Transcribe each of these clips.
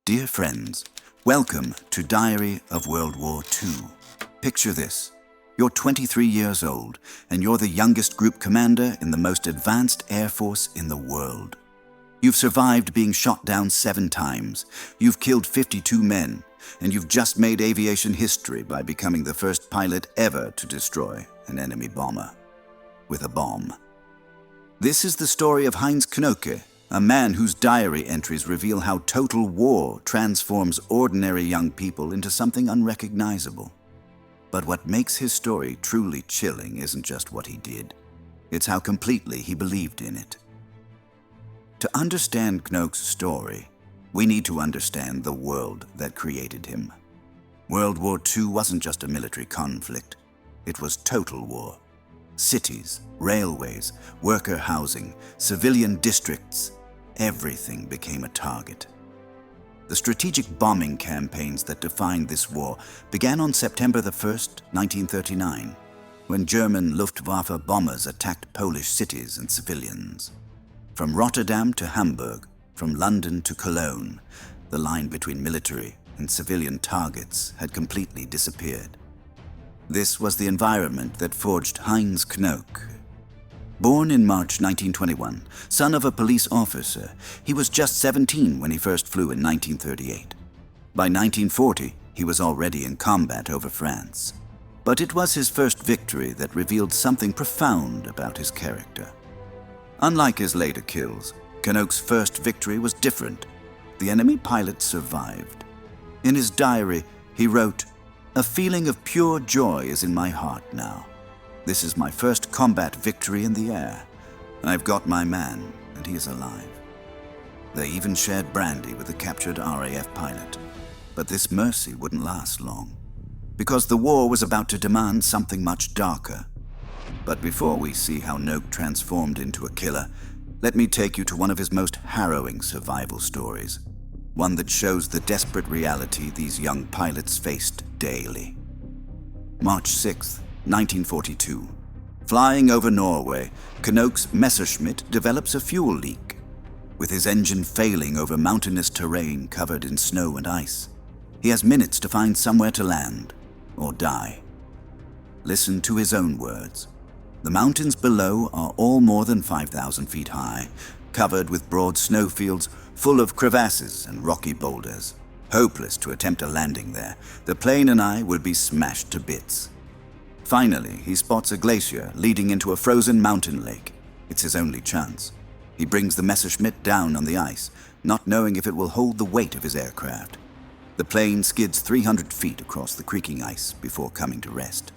Dear friends, welcome to Diary of World War II. Picture this. You're 23 years old, and you're the youngest group commander in the most advanced air force in the world. You've survived being shot down 7 times, you've killed 52 men, and you've just made aviation history by becoming the first pilot ever to destroy an enemy bomber with a bomb. This is the story of Heinz Knoke, a man whose diary entries reveal how total war transforms ordinary young people into something unrecognizable. But what makes his story truly chilling isn't just what he did. It's how completely he believed in it. To understand Knoke's story, we need to understand the world that created him. World War II wasn't just a military conflict. It was total war. Cities, railways, worker housing, civilian districts, everything became a target. The strategic bombing campaigns that defined this war began on September 1st, 1939, when German Luftwaffe bombers attacked Polish cities and civilians. From Rotterdam to Hamburg, from London to Cologne, the line between military and civilian targets had completely disappeared. This was the environment that forged Heinz Knoke. Born in March 1921, son of a police officer, he was just 17 when he first flew in 1938. By 1940, he was already in combat over France. But it was his first victory that revealed something profound about his character. Unlike his later kills, Knoke's first victory was different. The enemy pilot survived. In his diary, he wrote, "A feeling of pure joy is in my heart now. This is my first combat victory in the air. I've got my man, and he is alive." They even shared brandy with the captured RAF pilot. But this mercy wouldn't last long, because the war was about to demand something much darker. But before we see how Knoke transformed into a killer, let me take you to one of his most harrowing survival stories, one that shows the desperate reality these young pilots faced daily. March 6th, 1942. Flying over Norway, Knoke's Messerschmitt develops a fuel leak. With his engine failing over mountainous terrain covered in snow and ice, he has minutes to find somewhere to land or die. Listen to his own words. "The mountains below are all more than 5,000 feet high, covered with broad snowfields full of crevasses and rocky boulders. Hopeless to attempt a landing there. The plane and I would be smashed to bits." Finally, he spots a glacier leading into a frozen mountain lake. It's his only chance. He brings the Messerschmitt down on the ice, not knowing if it will hold the weight of his aircraft. The plane skids 300 feet across the creaking ice before coming to rest.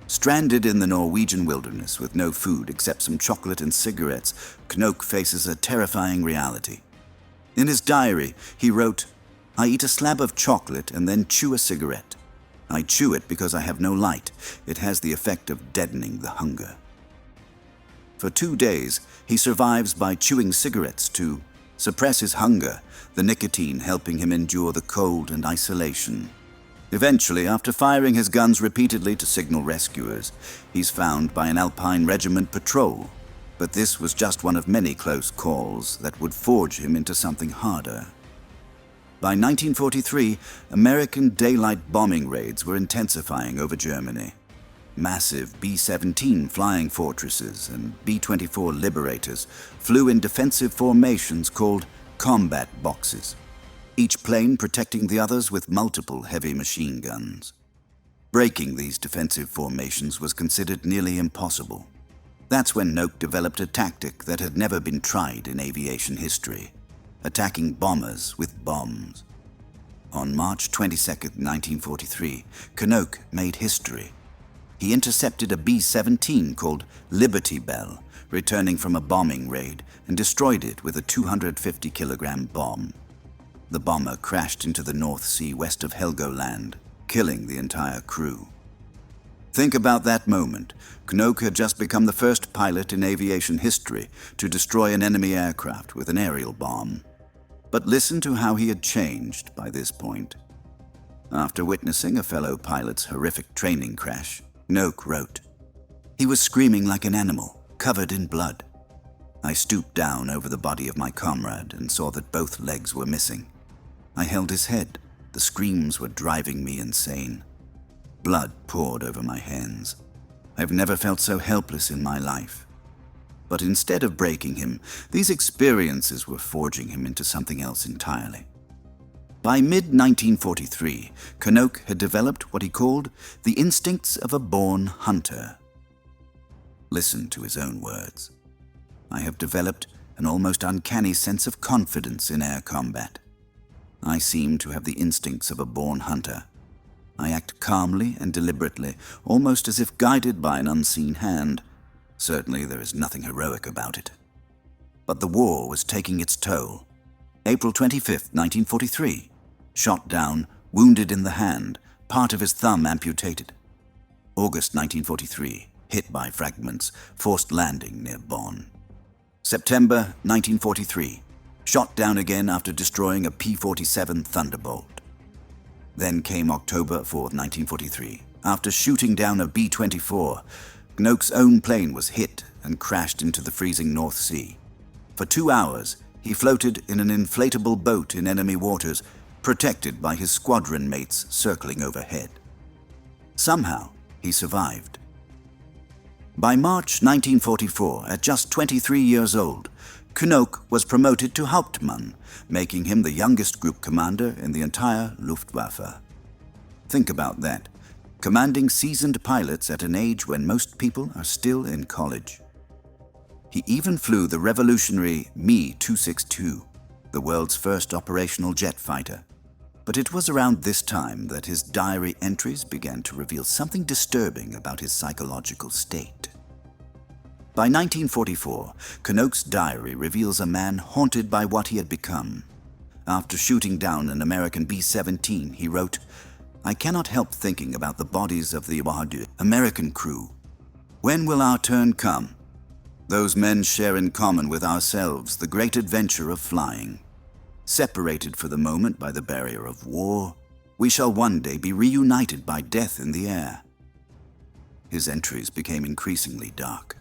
Stranded in the Norwegian wilderness with no food except some chocolate and cigarettes, Knoke faces a terrifying reality. In his diary, he wrote, "I eat a slab of chocolate and then chew a cigarette. I chew it because I have no light. It has the effect of deadening the hunger." For 2 days, he survives by chewing cigarettes to suppress his hunger, the nicotine helping him endure the cold and isolation. Eventually, after firing his guns repeatedly to signal rescuers, he's found by an Alpine Regiment patrol. But this was just one of many close calls that would forge him into something harder. By 1943, American daylight bombing raids were intensifying over Germany. Massive B-17 flying fortresses and B-24 Liberators flew in defensive formations called combat boxes, each plane protecting the others with multiple heavy machine guns. Breaking these defensive formations was considered nearly impossible. That's when Knoke developed a tactic that had never been tried in aviation history: attacking bombers with bombs. On March 22, 1943, Knoke made history. He intercepted a B-17 called Liberty Bell, returning from a bombing raid, and destroyed it with a 250-kilogram bomb. The bomber crashed into the North Sea west of Helgoland, killing the entire crew. Think about that moment. Knoke had just become the first pilot in aviation history to destroy an enemy aircraft with an aerial bomb. But listen to how he had changed by this point. After witnessing a fellow pilot's horrific training crash, Knoke wrote, "He was screaming like an animal, covered in blood. I stooped down over the body of my comrade and saw that both legs were missing. I held his head. The screams were driving me insane. Blood poured over my hands. I've never felt so helpless in my life. But instead of breaking him, these experiences were forging him into something else entirely. By mid-1943, Knoke had developed what he called the instincts of a born hunter. Listen to his own words. I have developed an almost uncanny sense of confidence in air combat. I seem to have the instincts of a born hunter. I act calmly and deliberately, almost as if guided by an unseen hand. Certainly there is nothing heroic about it. But the war was taking its toll. April 25th, 1943. Shot down, wounded in the hand, part of his thumb amputated. August 1943. Hit by fragments, forced landing near Bonn. September 1943. Shot down again after destroying a P-47 Thunderbolt. Then came October 4th, 1943. After shooting down a B-24, Knoke's own plane was hit and crashed into the freezing North Sea. For 2 hours, he floated in an inflatable boat in enemy waters, protected by his squadron mates circling overhead. Somehow, he survived. By March 1944, at just 23 years old, Knoke was promoted to Hauptmann, making him the youngest group commander in the entire Luftwaffe. Think about that, commanding seasoned pilots at an age when most people are still in college. He even flew the revolutionary Me-262, the world's first operational jet fighter. But it was around this time that his diary entries began to reveal something disturbing about his psychological state. By 1944, Knoke's diary reveals a man haunted by what he had become. After shooting down an American B-17, he wrote, "I cannot help thinking about the bodies of the American crew. When will our turn come? Those men share in common with ourselves the great adventure of flying. Separated for the moment by the barrier of war, we shall one day be reunited by death in the air." His entries became increasingly dark.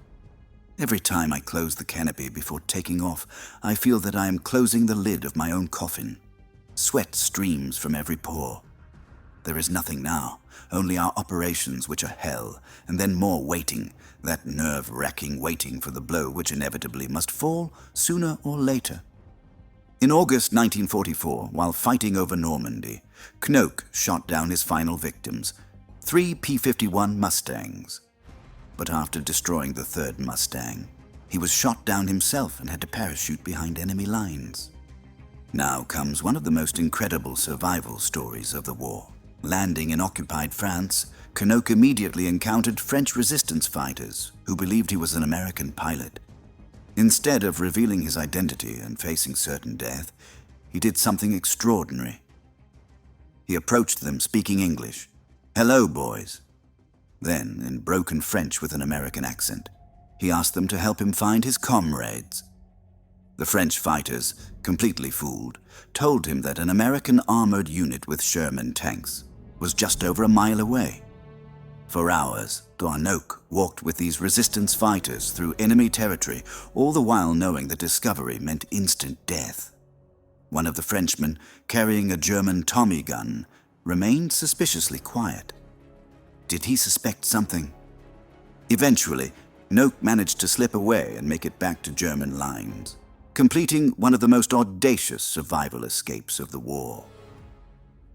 Every time I close the canopy before taking off, I feel that I am closing the lid of my own coffin. Sweat streams from every pore. There is nothing now, only our operations, which are hell, and then more waiting, that nerve-wracking waiting for the blow which inevitably must fall sooner or later. In August 1944, while fighting over Normandy, Knoke shot down his final victims, 3 P-51 Mustangs. But after destroying the third Mustang, he was shot down himself and had to parachute behind enemy lines. Now comes one of the most incredible survival stories of the war. Landing in occupied France, Knoke immediately encountered French resistance fighters who believed he was an American pilot. Instead of revealing his identity and facing certain death, he did something extraordinary. He approached them speaking English. "Hello, boys." Then, in broken French with an American accent, he asked them to help him find his comrades. The French fighters, completely fooled, told him that an American armored unit with Sherman tanks was just over a mile away. For hours, Knoke walked with these resistance fighters through enemy territory, all the while knowing that discovery meant instant death. One of the Frenchmen, carrying a German Tommy gun, remained suspiciously quiet. Did he suspect something? Eventually, Knoke managed to slip away and make it back to German lines, completing one of the most audacious survival escapes of the war.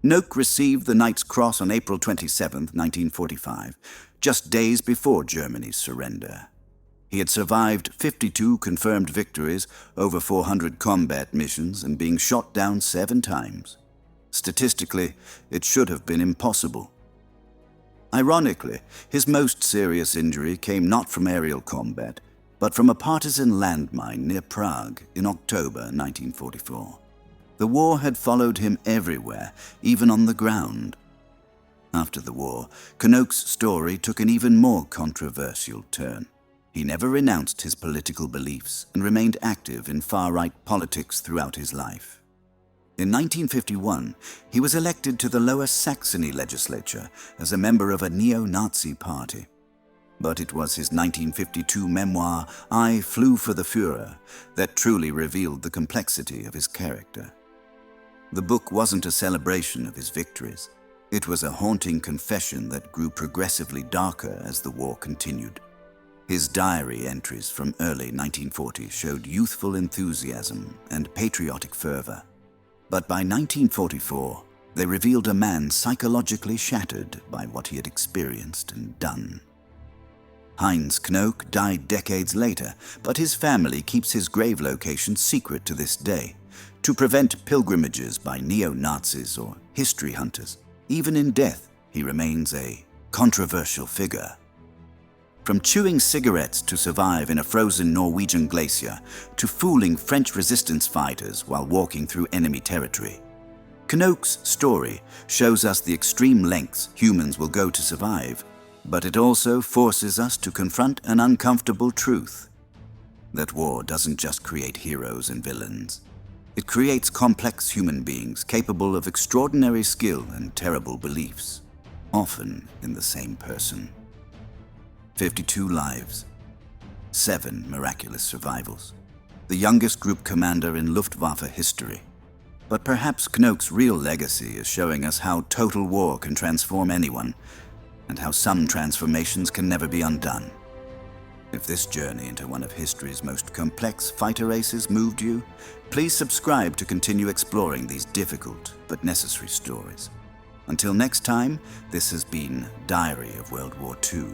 Knoke received the Knight's Cross on April 27, 1945, just days before Germany's surrender. He had survived 52 confirmed victories, over 400 combat missions, and being shot down 7 times. Statistically, it should have been impossible. Ironically, his most serious injury came not from aerial combat, but from a partisan landmine near Prague in October 1944. The war had followed him everywhere, even on the ground. After the war, Knoke's story took an even more controversial turn. He never renounced his political beliefs and remained active in far-right politics throughout his life. In 1951, he was elected to the Lower Saxony legislature as a member of a neo-Nazi party. But it was his 1952 memoir, I Flew for the Führer, that truly revealed the complexity of his character. The book wasn't a celebration of his victories. It was a haunting confession that grew progressively darker as the war continued. His diary entries from early 1940 showed youthful enthusiasm and patriotic fervor. But by 1944, they revealed a man psychologically shattered by what he had experienced and done. Heinz Knoke died decades later, but his family keeps his grave location secret to this day, to prevent pilgrimages by neo-Nazis or history hunters. Even in death, he remains a controversial figure. From chewing cigarettes to survive in a frozen Norwegian glacier, to fooling French resistance fighters while walking through enemy territory, Knoke's story shows us the extreme lengths humans will go to survive, but it also forces us to confront an uncomfortable truth: that war doesn't just create heroes and villains. It creates complex human beings capable of extraordinary skill and terrible beliefs, often in the same person. 52 lives, 7 miraculous survivals, the youngest group commander in Luftwaffe history. But perhaps Knoke's real legacy is showing us how total war can transform anyone, and how some transformations can never be undone. If this journey into one of history's most complex fighter races moved you, please subscribe to continue exploring these difficult but necessary stories. Until next time, this has been Diary of World War II.